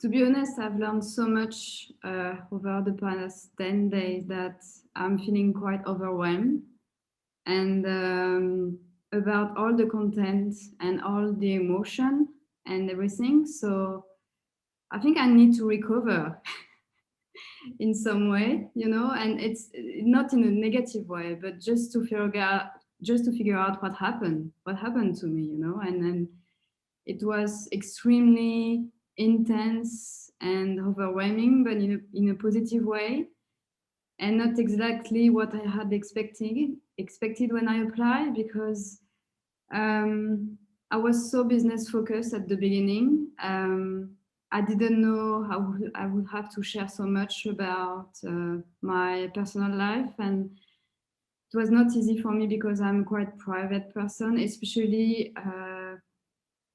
to be honest, I've learned so much over the past 10 days that I'm feeling quite overwhelmed, and about all the content and all the emotion and everything. So I think I need to recover in some way, you know, and it's not in a negative way, but just to figure out what happened to me, you know. And then it was extremely intense and overwhelming, but in a positive way, and not exactly what I had expected when I applied, because I was so business focused at the beginning. I didn't know how I would have to share so much about my personal life, and it was not easy for me because I'm quite a private person, especially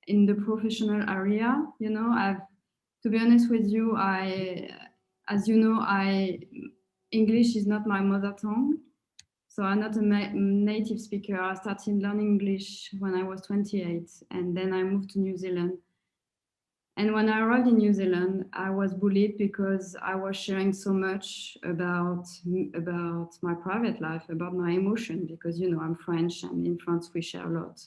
in the professional area. You know, to be honest with you, as you know, English is not my mother tongue. So I'm not a native speaker. I started learning English when I was 28, and then I moved to New Zealand. And when I arrived in New Zealand, I was bullied because I was sharing so much about my private life, about my emotion, because, you know, I'm French, and in France we share a lot.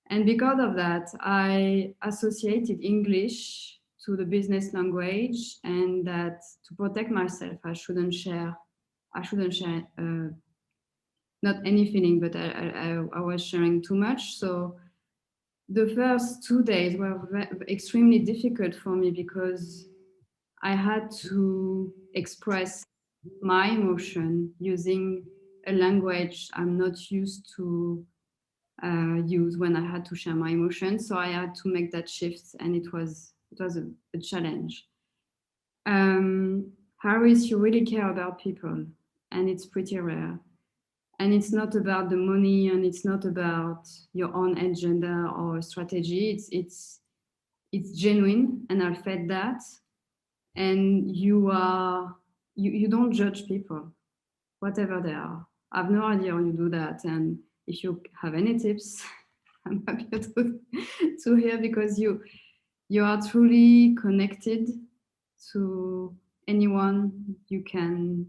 And because of that, I associated English to the business language, and that to protect myself, I shouldn't share not any feeling, but I was sharing too much. So the first 2 days were extremely difficult for me because I had to express my emotion using a language I'm not used to use when I had to share my emotions. So I had to make that shift, and it was a challenge. Harris, you really care about people, and it's pretty rare. And it's not about the money, and it's not about your own agenda or strategy. It's genuine, and I felt that. And you don't judge people, whatever they are. I have no idea how you do that. And if you have any tips, I'm happy to hear, because you are truly connected to anyone you can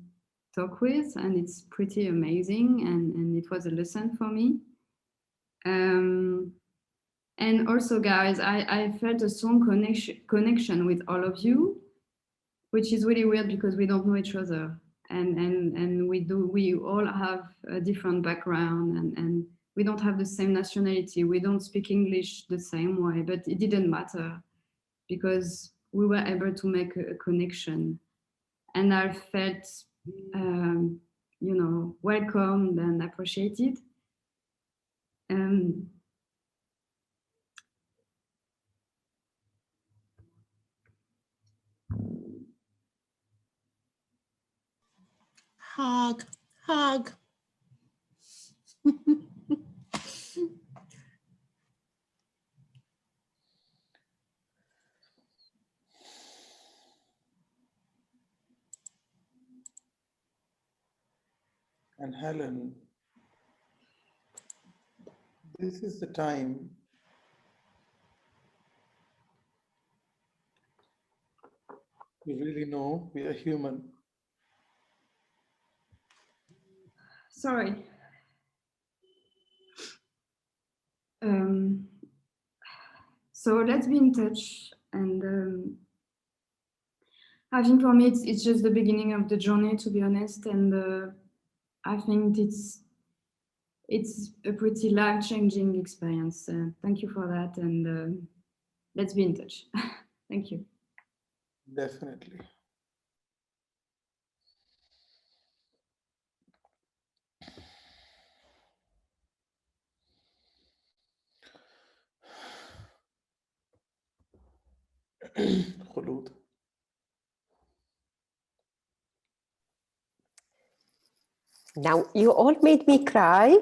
talk with, and it's pretty amazing, and it was a lesson for me. And also, guys, I felt a strong connection with all of you, which is really weird because we don't know each other, and we all have a different background, and we don't have the same nationality, we don't speak English the same way, but it didn't matter because we were able to make a connection, and I felt you know, welcomed and appreciated. Hug. And Helen, this is the time you really know we are human. Sorry. So let's be in touch, and I think for me it's just the beginning of the journey, to be honest, and I think it's a pretty life-changing experience. Thank you for that, and let's be in touch. Thank you. Definitely. Khulud. Now, you all made me cry,